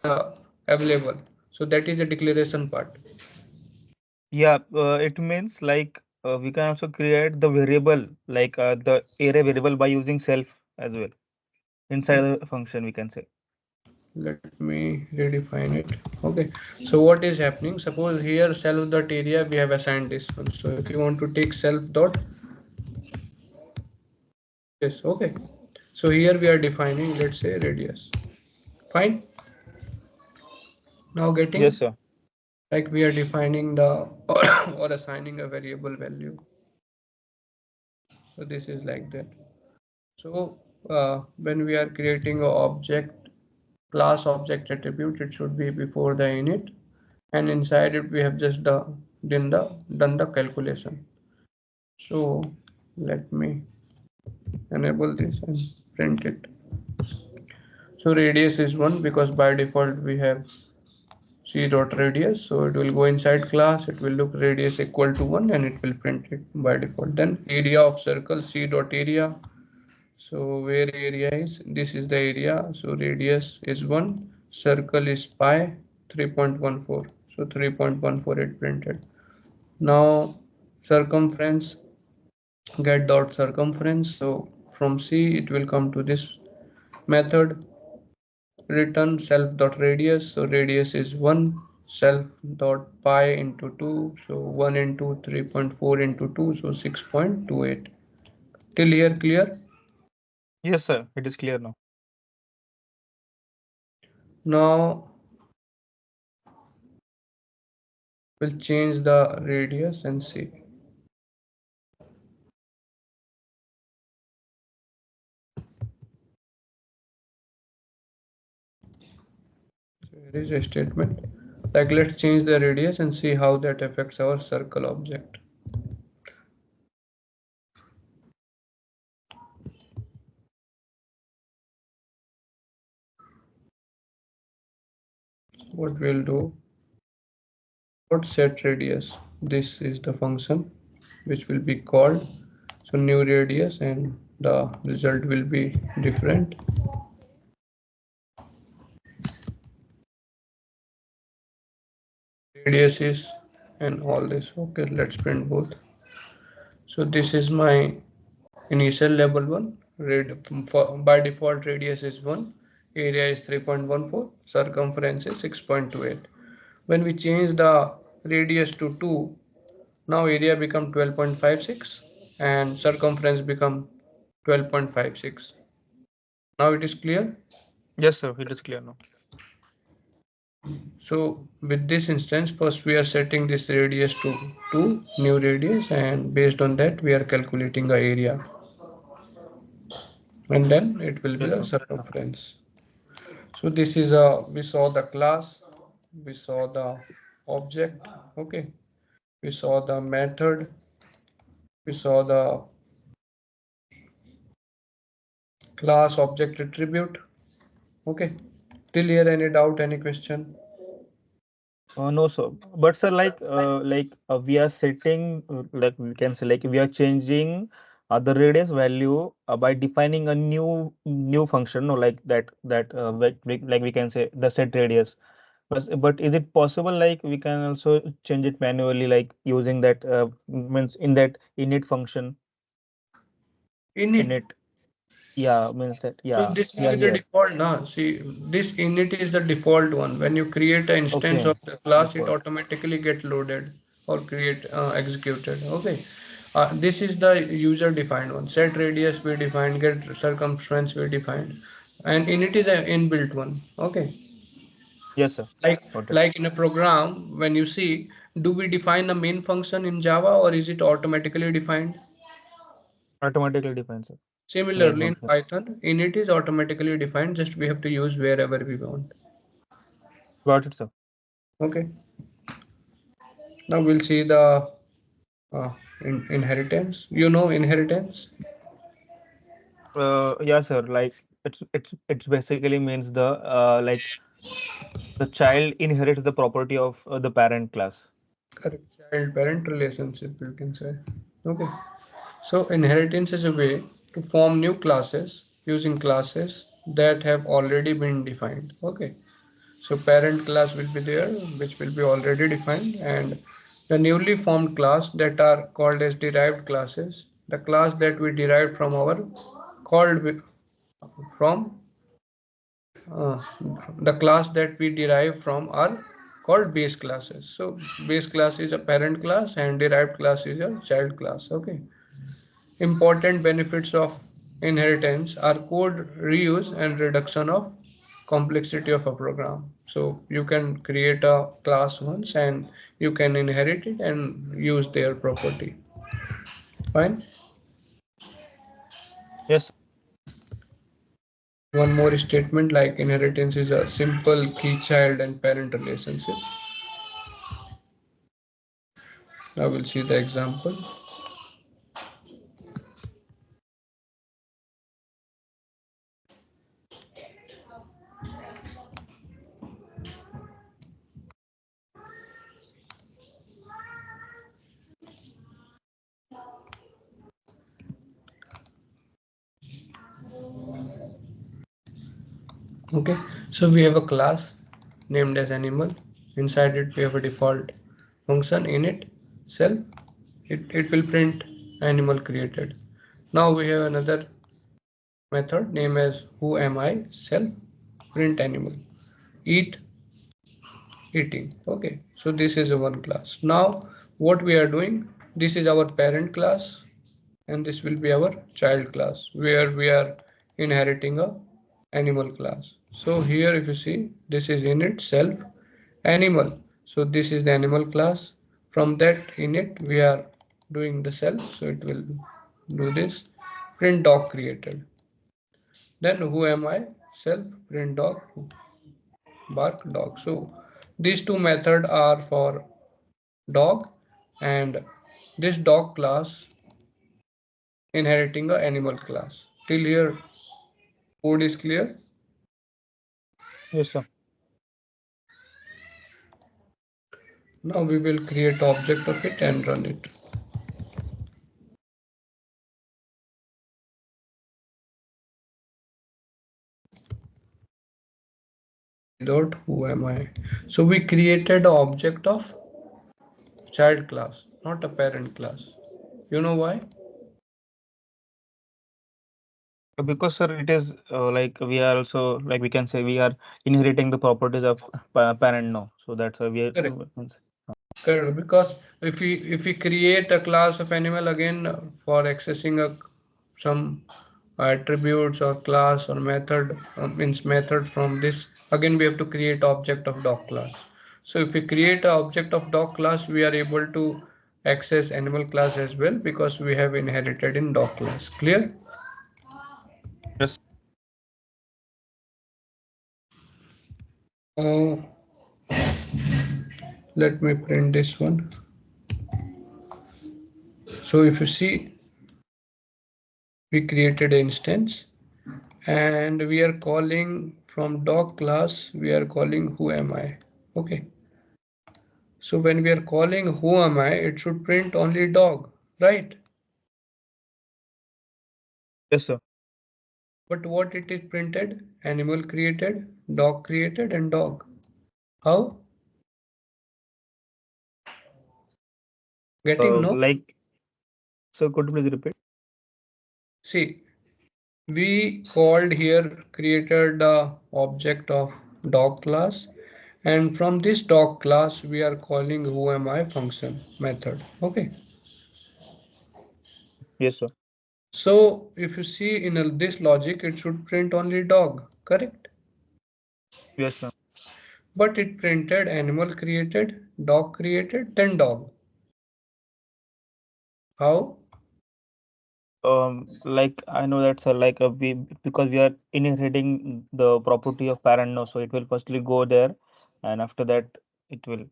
available. So that is a declaration part. Yeah, it means like we can also create the variable like the array variable by using self as well inside the function we can say. Let me redefine it. Okay, so what is happening? Suppose here self dot area we have assigned this one. So if you want to take self dot radius, okay. So here we are defining, let's say radius. Fine. Now Yes, getting sir. like we are defining the or assigning a variable value. So this is like that. So when we are creating a object class object attribute, it should be before the init, and inside it we have just done the calculation. So let me enable this and print it. So radius is 1 because by default we have c dot radius, so it will go inside class, it will look radius equal to 1 and it will print it by default. Then area of circle c dot area, so where area is, this is the area, so radius is 1, circle is pi 3.14, so 3.14 it printed. Now circumference, get dot circumference, so from c it will come to this method, return self dot radius, so radius is 1, self dot pi into 2, so 1 into 3.4 into 2, so 6.28. Till here clear? Yes, sir. It is clear now. Now we'll change the radius and see. So here is a statement, like let's change the radius and see how that affects our circle object. What we'll do, dot set radius, this is the function which will be called, so new radius and the result will be different. Radius is and all this. Okay, let's print both. So this is my initial level 1, by default radius is 1, area is 3.14, circumference is 6.28. When we change the radius to 2, now area become 12.56 and circumference become 12.56. Now it is clear. Yes, sir. It is clear now. So with this instance, first we are setting this radius to 2, new radius, and based on that we are calculating the area, and then it will be Yes, the sir. circumference. So this is a, we saw the class, we saw the object, okay, we saw the method, we saw the class object attribute, okay. Till here any doubt, any question? No, sir. But sir, we are setting, like we can say, like we are changing the radius value by defining a new function, no, like like we can say the set radius. But is it possible like we can also change it manually, like using that means in that init function, Init. init, yeah, means that, So yeah, this will yeah, be the here. default now. See, this init is the default one. When you create an instance Okay, of the class, it default. automatically get loaded or create executed. Okay. This is the user defined one. Set radius we defined, get circumference we defined, and init is an inbuilt one. Okay. Yes, sir. Like Got it. like in a program, when you see, do we define a main function in Java or is it automatically defined? Automatically defines it. Main Similarly, in function. Python, init is automatically defined. Just we have to use wherever we want. Got it, sir. Okay. Now we'll see the uh, inheritance. You know inheritance. Yeah, sir. Like it's basically means the the child inherits the property of the parent class. Correct. Child-parent relationship, you can say. Okay. So inheritance is a way to form new classes using classes that have already been defined. Okay. So parent class will be there, which will be already defined, and the newly formed class that are called as derived classes, the class that we derived from our called from uh, the class that we derive from are called base classes. So base class is a parent class and derived class is a child class. Okay. Important benefits of inheritance are code reuse and reduction of complexity of a program. So you can create a class once and you can inherit it and use their property. Fine. Yes. One more statement like inheritance is a simple key child and parent relationship. I will see the example. Okay, so we have a class named as animal. Inside it we have a default function in it self. It will print animal created. Now we have another method named as who am I self print animal eat eating. Okay, so this is a one class. Now what we are doing, this is our parent class and this will be our child class where we are inheriting a animal class. So here if you see this is init self animal, so this is the animal class. From that init we are doing the self, so it will do this print dog created. Then who am I self print dog bark dog. So these two methods are for dog and this dog class inheriting a animal class. Till here code is clear. Yes, sir. Now we will create object of it and run it. Without who am I? So we created an object of child class, not a parent class. You know why? Because sir, it is like we are also, like we can say, we are inheriting the properties of parent now. So that's why we are. Correct. Correct. Because if we create a class of animal again for accessing some attributes or class or method means method from this again we have to create object of dog class. So if we create a object of dog class we are able to access animal class as well because we have inherited in dog class. Clear? Yes. uh, Let me print this one. So if you see we created an instance and we are calling from dog class we are calling who am I. Okay, so when we are calling who am I it should print only dog, right? Yes, sir. But what it is printed, animal created and dog. How? Getting no? Like, so could you please repeat? See, we called here created the object of dog class and from this dog class we are calling who am I function method. Okay, Yes, sir. so if you see in this logic it should print only dog, correct? Yes, sir. But it printed animal created then dog. How? Like I know that, sir. Like we, because we are inheriting the property of parent now, so it will firstly go there, and after that it will.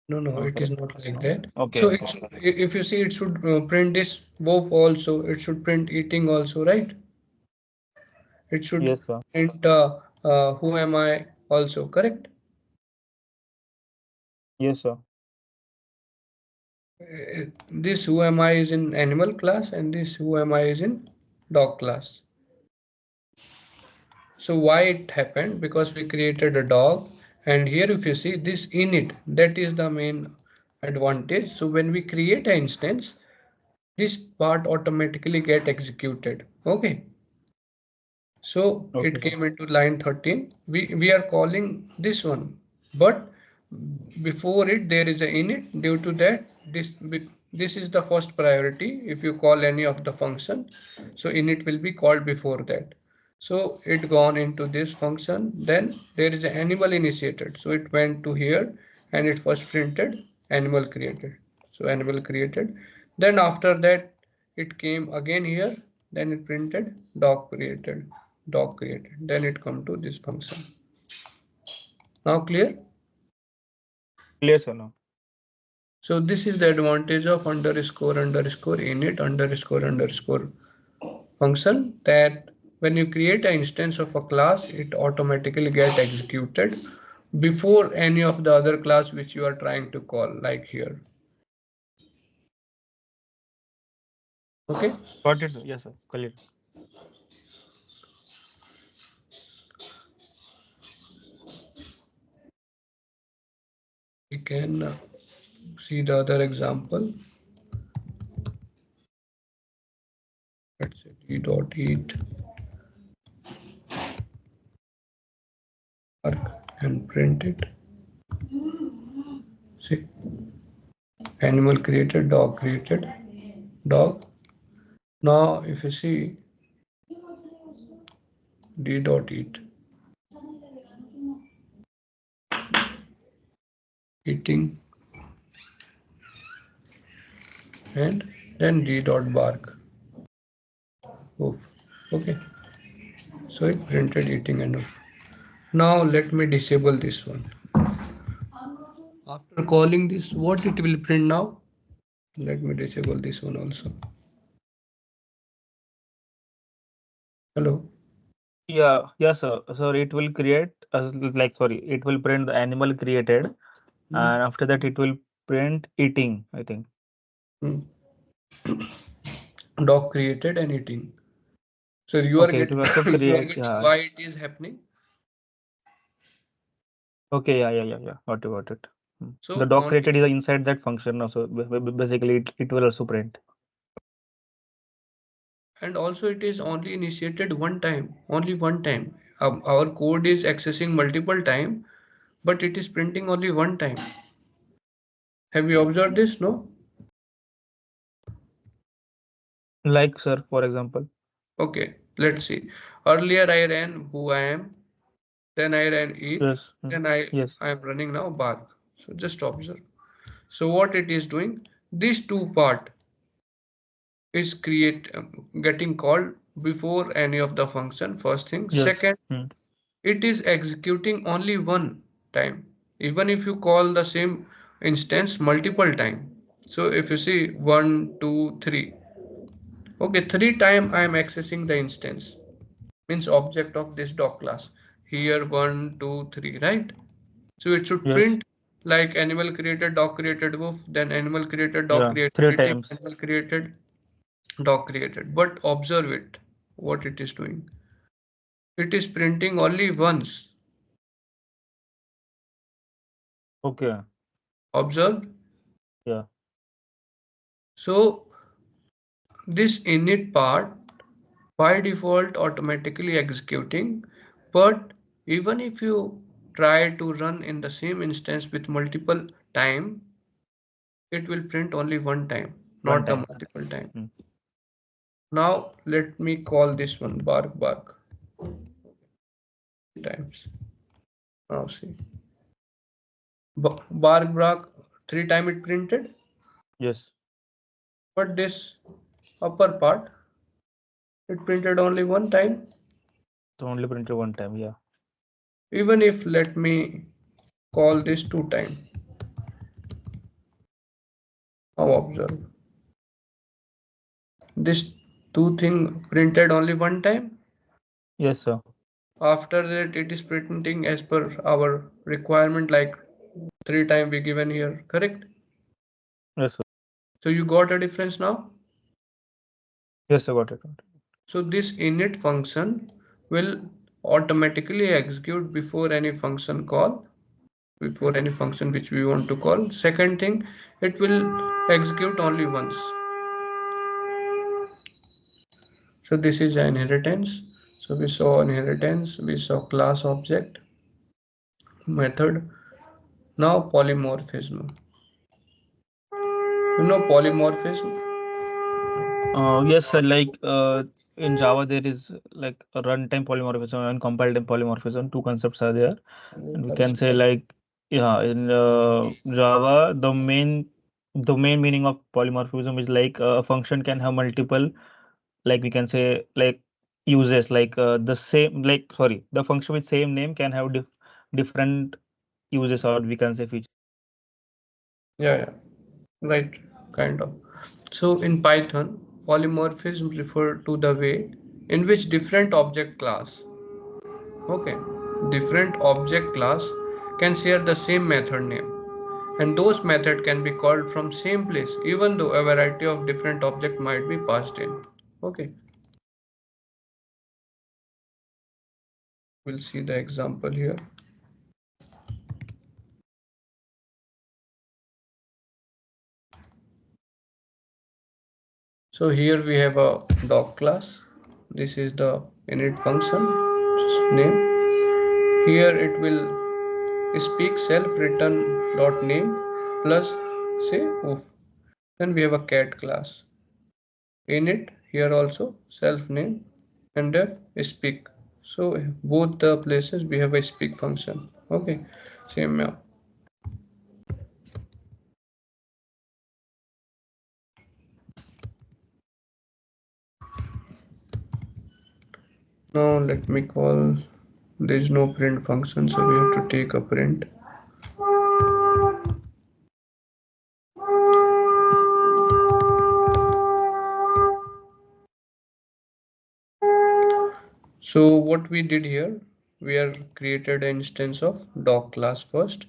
No, no, No, it is correct. not like No. that. So Okay. it's if you see it should print this both also. It should print eating also, right? It should Yes, sir. print who am I also, correct? Yes, sir. This who am I is in animal class and this who am I is in dog class. So why it happened? Because we created a dog, and here if you see this init, that is the main advantage. So when we create an instance, this part automatically get executed. Okay. So Okay, it sir. came into line 13. We are calling this one, but before it there is a init. Due to that, this is the first priority. If you call any of the function, so init will be called before that. So it gone into this function. Then there is an animal initiated. So it went to here and it first printed animal created. So animal created. Then after that it came again here. Then it printed dog created. Dog created. Then it come to this function. Now clear? Clear, sir, now. So this is the advantage of underscore underscore init underscore underscore function, that when you create an instance of a class, it automatically get executed before any of the other class which you are trying to call, like here. Okay. Got it, sir. Yes, sir. Clear. We can see the other example. Let's say d dot eat and print it. See, animal created, dog created, dog. Now if you see d dot eat, eating, and then d dot bark. Oof. Okay, so it printed eating and oof. Now let me disable this one. After calling this, what it will print now? Let me disable this one also. Hello. Yeah, yes, sir. So it will create as like sorry, it will print the animal created, Hmm. and after that it will print eating, I think. Hmm. Dog created and eating. So you are Okay, it getting will also you are create. getting Yeah. why it is happening. Okay. Yeah. Yeah. Yeah. Yeah. Got it. The So doc only, created is inside that function now. So basically, it will also print. and also it is only initiated one time, only one time. Our code is accessing multiple time, but it is printing only one time. Have you observed this? No. Like, sir, for example. Okay, let's see. Earlier I ran who I am, then I ran eat, Yes. then Yes. I am running now bark. So just observe. So what it is doing, these two part is getting called before any of the function, first thing. Yes. Second, it is executing only one time, even if you call the same instance multiple time. So if you see 1 2 3, okay, 3 time I am accessing the instance, means object of this doc class. Here 1 2 3, right? So it should Yes. print like animal created, dog created, wolf, then animal created, dog Yeah. created, Three eating, times. animal created, dog created. But observe it, what it is doing. It is printing only once. Okay. Observe. Yeah. So this init part by default automatically executing, but even if you try to run in the same instance with multiple time, it will print only one time, One not the time. multiple time. Mm. Now let me call this one bark bark times. Now see, bark bark 3 time it printed, Yes. but this upper part it printed only one time. So only printed one time. Yeah. Even if let me call this 2 time. Now observe, this two thing printed only one time. Yes, sir. After that it is printing as per our requirement, like 3 time we given here, correct? Yes, sir. So you got a difference now. Yes, sir. Got it. So this init function will automatically execute before any function call, before any function which we want to call. Second thing, it will execute only once. So this is inheritance. So we saw inheritance, we saw class object, method. Now polymorphism. You know polymorphism? Yes, sir. Like in Java, there is like a runtime polymorphism and compile time polymorphism. Two concepts are there, and we can say like yeah, in Java, the main meaning of polymorphism is like a function can have multiple, like we can say like uses, like the same, like sorry, the function with same name can have different uses, or we can say features. Yeah, yeah, right, kind of. So in Python, polymorphism refer to the way in which different object class, okay, different object class can share the same method name, and those method can be called from same place even though a variety of different object might be passed in. Okay, we'll see the example here. So here we have a dog class. This is the init function name. Here it will speak self return dot name plus say oof. Then we have a cat class. Init here also self name and def speak. So both the places we have a speak function. Okay, same yeah. Now let me call. There is no print function, so we have to take a print. So what we did here, we are created an instance of dog class first,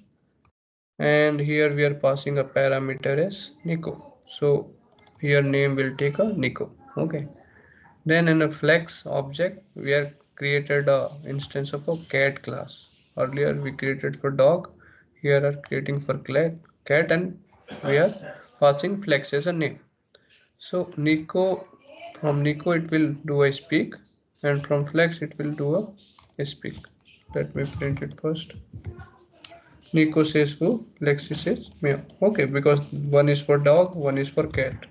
and here we are passing a parameter as Nico. So here name will take a Nico. Okay. Then in a flex object, we are created a instance of a cat class. Earlier we created for dog. Here are creating for cat, and we are passing flex as a name. So Nico, from Nico it will do a speak, and from flex it will do a speak. Let me print it first. Nico says who, Lexi says meow. Okay, because one is for dog, one is for cat.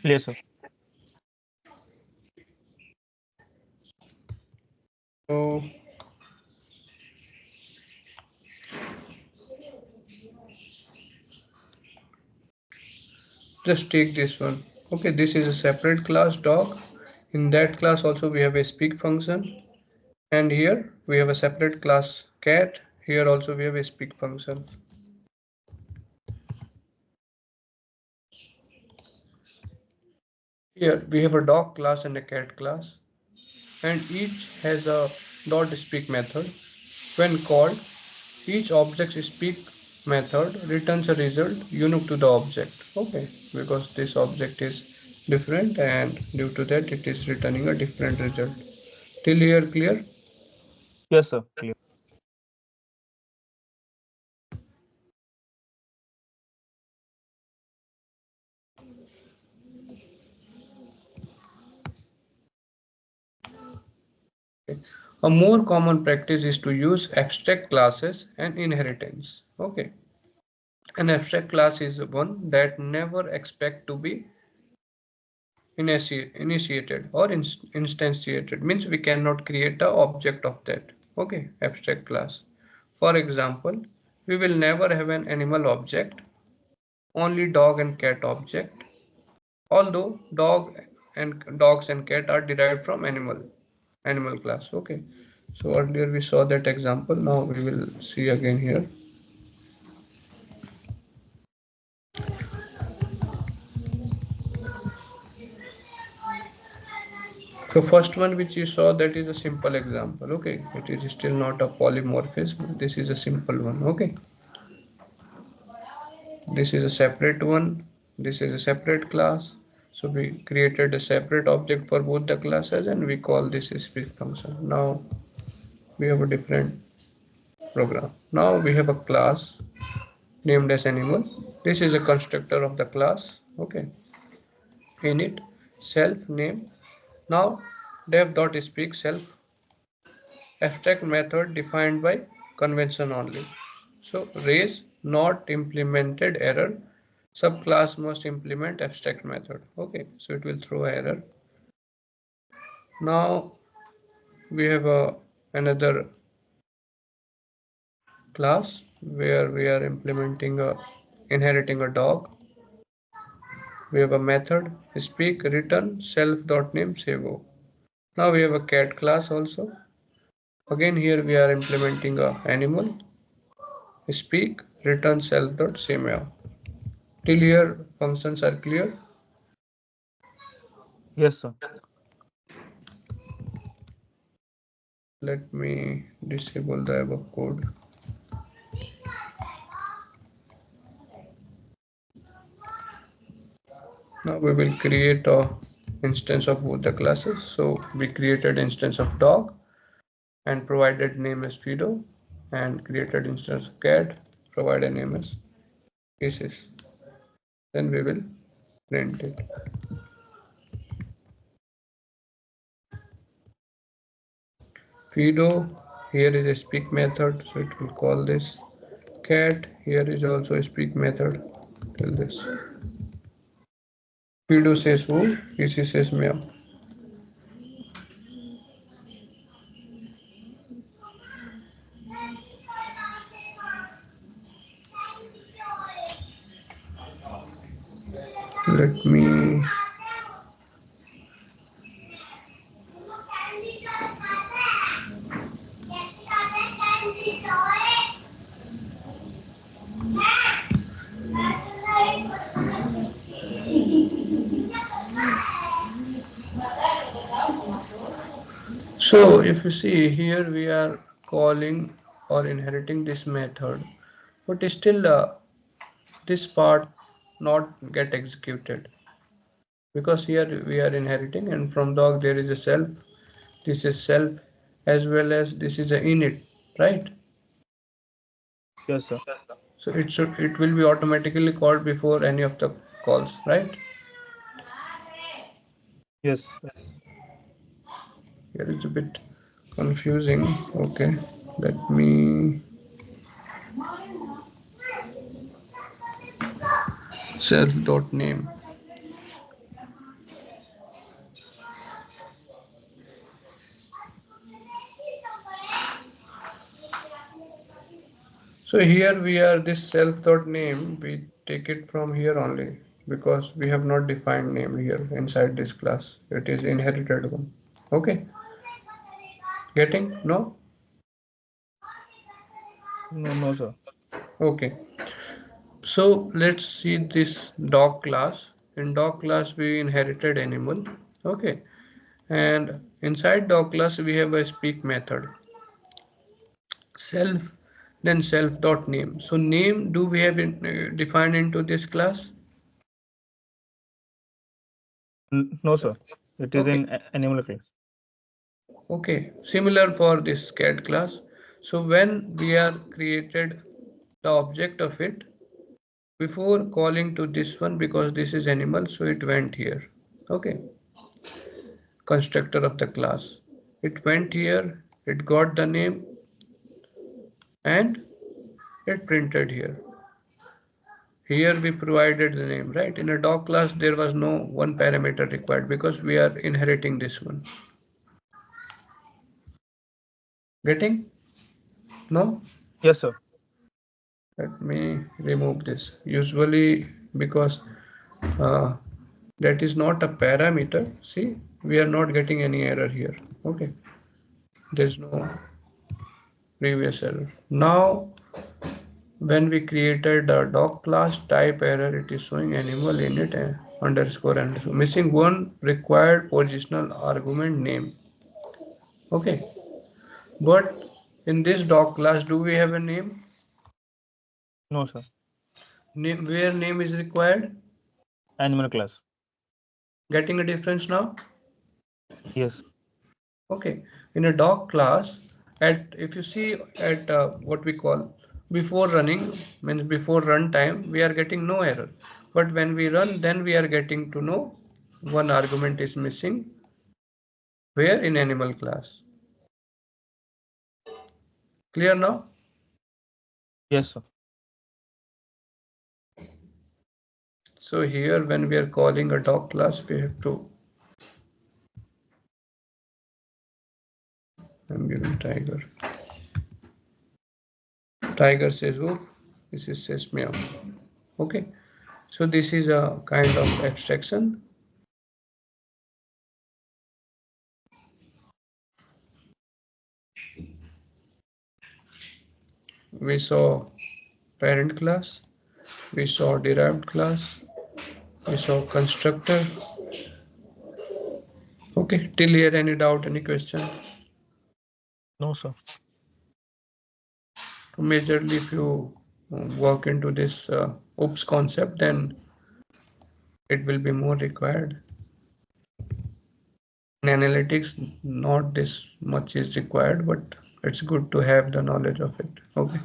Yes, sir. So just take this one. Okay, this is a separate class dog. In that class also we have a speak function, and here we have a separate class cat. Here also we have a speak function. Here we have a dog class and a cat class, and each has a dot speak method. When called, each object's speak method returns a result unique to the object. Okay, because this object is different, and due to that it is returning a different result. Till here clear? Yes, sir. Clear. A more common practice is to use abstract classes and inheritance. Okay, an abstract class is one that never expect to be initiated or instantiated, means we cannot create the object of that. Okay, abstract class. For example, we will never have an animal object, only dog and cat object, although dogs and cat are derived from animal class. Okay, so earlier we saw that example, now we will see again here. So first one which you saw, that is a simple example. Okay, it is still not a polymorphism, this is a simple one. Okay, this is a separate one, this is a separate class, So we created a separate object for both the classes and we call this speak function. Now we have a different program. Now we have a class named as animal. This is a constructor of the class. Okay. Init self name. Now dev.speak self abstract method defined by convention only. So raise not implemented error. Subclass must implement abstract method. Okay, so it will throw error. Now we have another class where we are implementing a inheriting a dog. We have a method speak return self dot name save. Now we have a cat class also. Again here we are implementing a animal speak return self dot same. Till here functions are clear. Yes, sir. Let me disable the above code. Now we will create a instance of both the classes. So we created instance of dog and provided name as Fido and created instance of cat, provided name as Kisses. Then we will print it. Fido here is a speak method, so it will call this. Cat here is also a speak method. Tell this. Fido says who, Kisses says meow. Let me So if you see here we are calling or inheriting this method, but still this part not get executed because here we are inheriting and from dog there is a self, this is self as well as this is a init, right? Yes, sir. So it will be automatically called before any of the calls, right? Yes. Here is a bit confusing. Okay, let me self dot name. So here we are this self dot name, we take it from here only because we have not defined name here inside this class. It is inherited one. Okay, getting? No? No, no, sir. Okay. So let's see this dog class. In dog class we inherited animal. Okay. And inside dog class we have a speak method. Self then self dot name. So name do we have defined into this class? No, sir. It is Okay. in animal class. Okay, similar for this cat class. So when we are created the object of it before calling to this one because this is animal, so it went here. Okay, constructor of the class. It went here, it got the name and it printed here. Here we provided the name, right? In a dog class, there was no one parameter required because we are inheriting this one. Getting? No? Yes, sir. Let me remove this. Usually because uh, that is not a parameter. See, we are not getting any error here. Okay, there's no previous error. Now when we created a dog class type error, it is showing animal init underscore underscore missing one required positional argument name. Okay, but in this dog class do we have a name? No, sir. Name where name is required? Animal class. Getting a difference now? Yes. Okay. In a doc class, at if you see at what we call before running, means before run time, we are getting no error. But when we run, then we are getting to know one argument is missing. Where? In animal class. Clear now? Yes, sir. So here when we are calling a doc class, we have to, I'm giving tiger. Tiger says woof. This is says meow. Okay. So this is a kind of abstraction. We saw parent class, we saw derived class, we saw constructor. Okay, till here any doubt, any question? No, sir. Majorly if you work into this oops concept, then it will be more required. In analytics, not this much is required, but it's good to have the knowledge of it. Okay.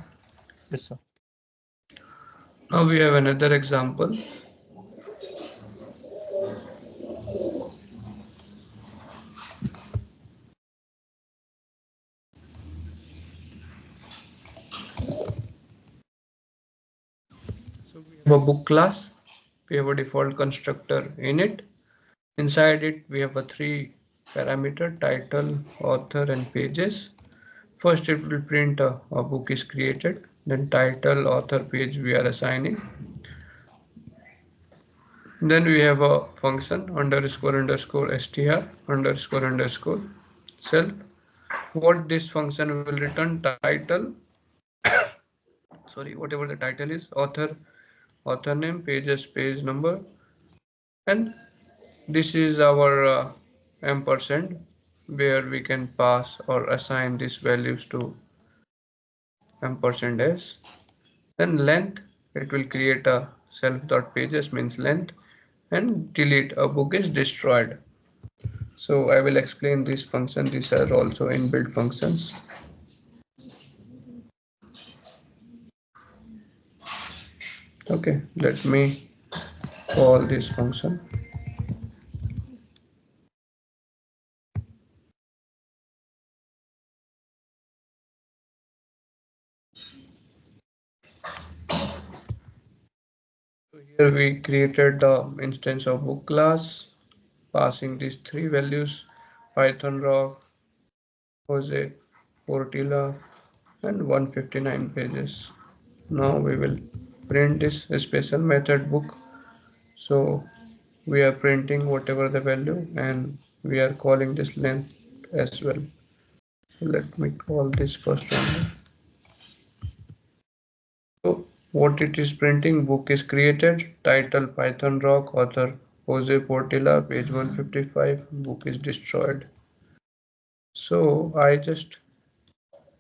Yes, sir. Now we have another example. So we have a book class. We have a default constructor in it. Inside it, we have a three parameter title, author, and pages. First, it will print a book is created. Then title, author, page we are assigning. Then we have a function underscore underscore str underscore underscore self. What this function will return title, sorry, whatever the title is, author name, pages, page number, and this is our ampersand where we can pass or assign these values to ampersand s. Then length, it will create a self dot pages means length, and delete a book is destroyed. So I will explain this function. These are also inbuilt functions. Okay, let me call this function. So here we created the instance of book class, passing these three values: Python rock, Jose, Portilla, and 159 pages. Now we will print this special method book. So we are printing whatever the value, and we are calling this length as well. So let me call this first one. So what it is printing, book is created, title Python rock, author Jose Portilla, page 155, book is destroyed. So I just,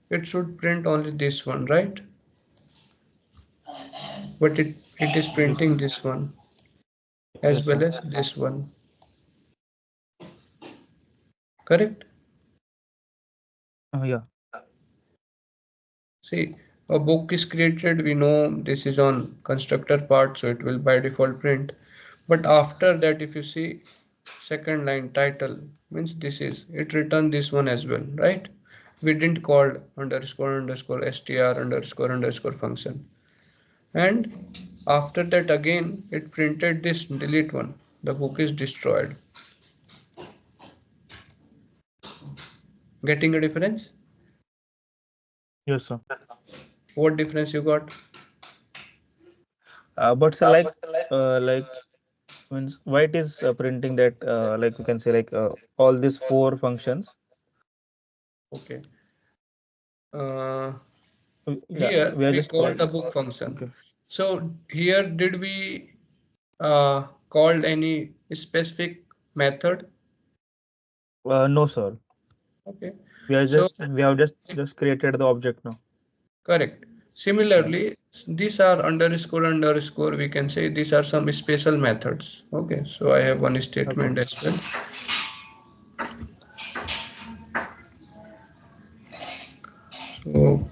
it should print only this one, right? But it is Yes, sir. printing this one as Yes, well sir. as this one, correct? Yeah. See, a book is created, we know this is on constructor part, so it will by default print. But after that, if you see second line title, means this is, it returned this one as well, right? We didn't call underscore underscore str underscore underscore function. And after that again, it printed this delete one. The book is destroyed. Getting a difference? Yes, sir. What difference you got? But sir, like means why it is printing that like we can say all these four functions. Okay. Uh, Yeah, Here we are we just called calling. the book function. Okay. So here did we called any specific method? No, sir. Okay. We are So just we have just created the object now. correct. Yeah. Similarly, these are underscore underscore. We can say these are some special methods. Okay, so I have one Okay. statement as well. So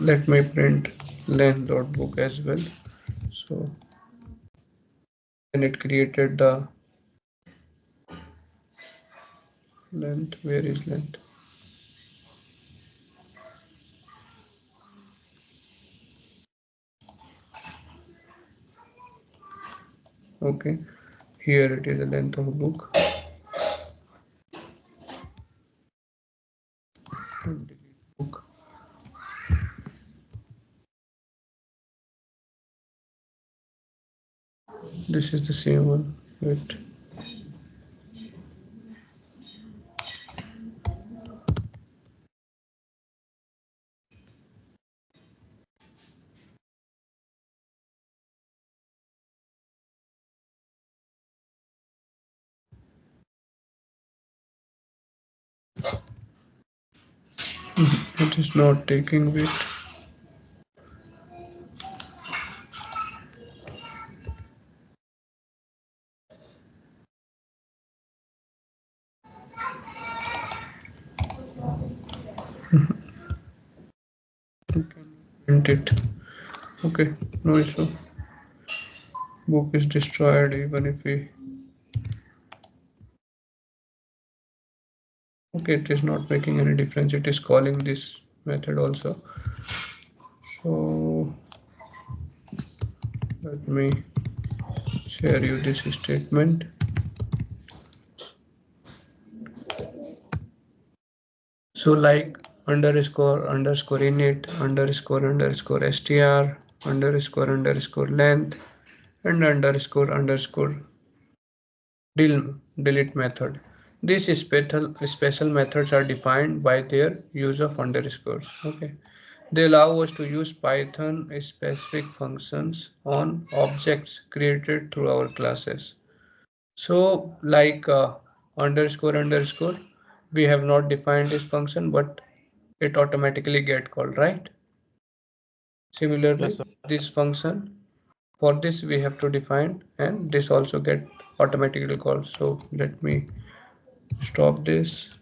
let me print length dot book as well. So then it created the length. Where is length? Okay, here it is the length of book. Delete book. This is the same one. Wait. It is not taking weight. Print it. Okay, no issue. Book is destroyed even if we. Okay, it is not making any difference. It is calling this method also. So let me share you this statement. So like underscore underscore init underscore underscore str underscore underscore length and underscore underscore delete method. These special methods are defined by their use of underscores. Okay, they allow us to use Python specific functions on objects created through our classes. So like underscore underscore, we have not defined this function, but it automatically get called, right? Yes, Similarly, sir. this function, for this we have to define, and this also get automatically called. So let me stop this.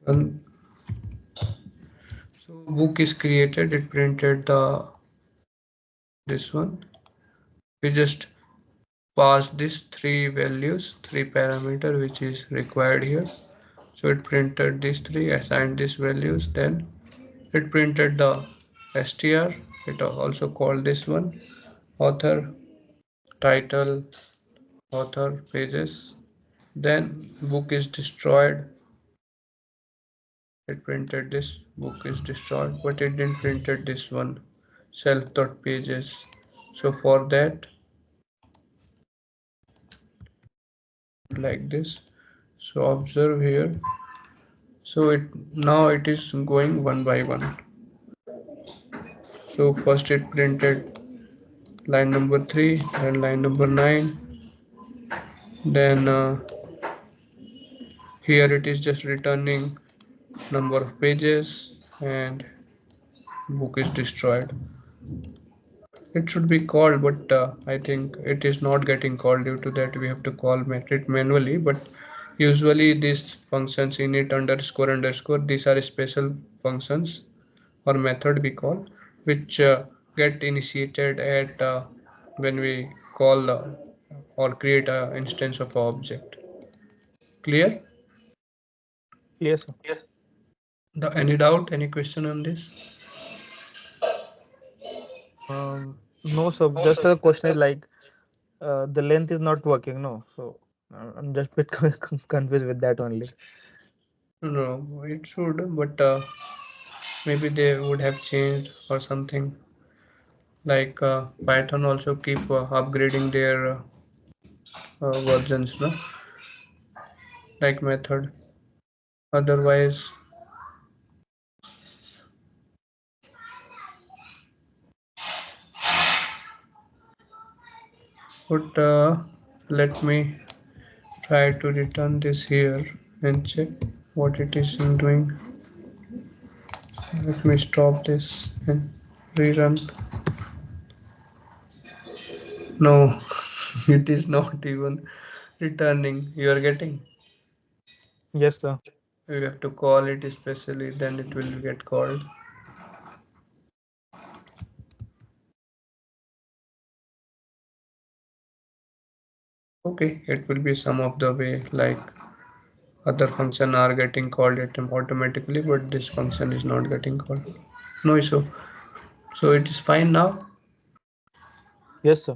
And so book is created, it printed the this one. We just pass this three values, three parameter which is required here. So it printed these three, assigned these values, then it printed the str. It also called this one author, title, author, pages. Then book is destroyed. It printed this book is destroyed, but it didn't printed this one self dot pages. So for that, like this. So observe here. So it now it is going one by one. So first it printed line number 3, then line number 9, then here it is just returning number of pages, and book is destroyed. It should be called, but I think it is not getting called. Due to that we have to call it manually, but usually these functions init underscore underscore, these are special functions or method we call, which get initiated at when we call or create a instance of an object. Clear? Yes, sir. Any doubt, any question on this? No, sir. Just the question is like the length is not working. No, so I'm just bit confused with that only. No, it should, but maybe they would have changed or something. Like Python also keep upgrading their versions, no? Like method. Otherwise, but let me try to return this here and check what it is doing. Let me stop this and rerun. No, it is not even returning. You are getting. Yes, sir. You have to call it especially, then it will get called. Okay, it will be some of the way like other function are getting called it automatically, but this function is not getting called. No issue. So it is fine now. Yes, sir.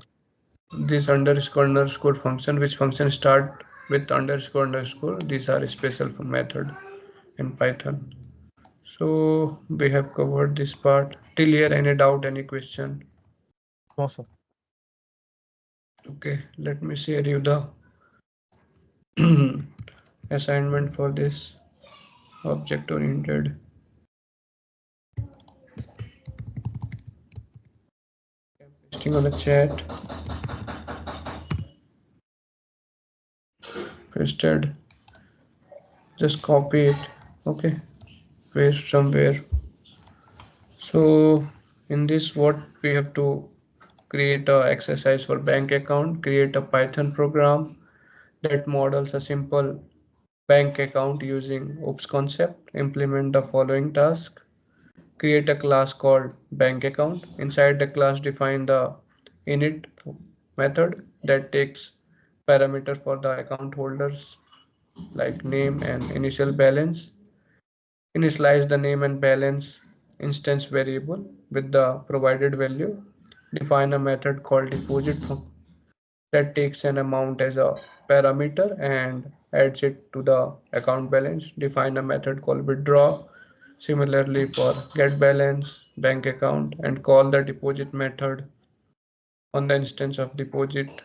This underscore function, which function start with underscore, these are special for method in Python. So we have covered this part till here. Any doubt, any question? No, sir. Okay, let me share you the assignment for this object oriented. Pasting on the chat. Pasted. Just copy it. Okay, paste somewhere. So in this, what we have to create a exercise for bank account, create a Python program that models a simple bank account using OOPS concept, implement the following task, create a class called bank account. Inside the class, define the init method that takes parameter for the account holders like name and initial balance. Initialize the name and balance instance variable with the provided value. Define a method called deposit that takes an amount as a parameter and adds it to the account balance. Define a method called withdraw. Similarly for get balance, bank account, and call the deposit method on the instance of deposit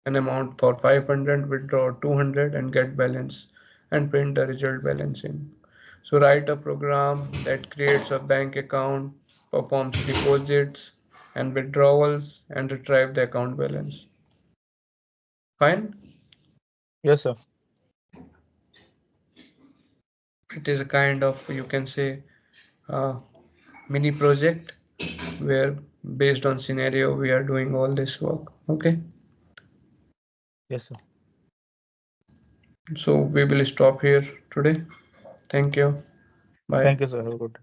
an amount for 500, withdraw 200, and get balance and print the result balancing. So write a program that creates a bank account, performs deposits and withdrawals, and retrieve the account balance. Fine. Yes, sir. It is a kind of, you can say, uh, mini project where based on scenario we are doing all this work. Okay. Yes, sir. So we will stop here today. Thank you. Bye. Thank you, sir. Have a good day.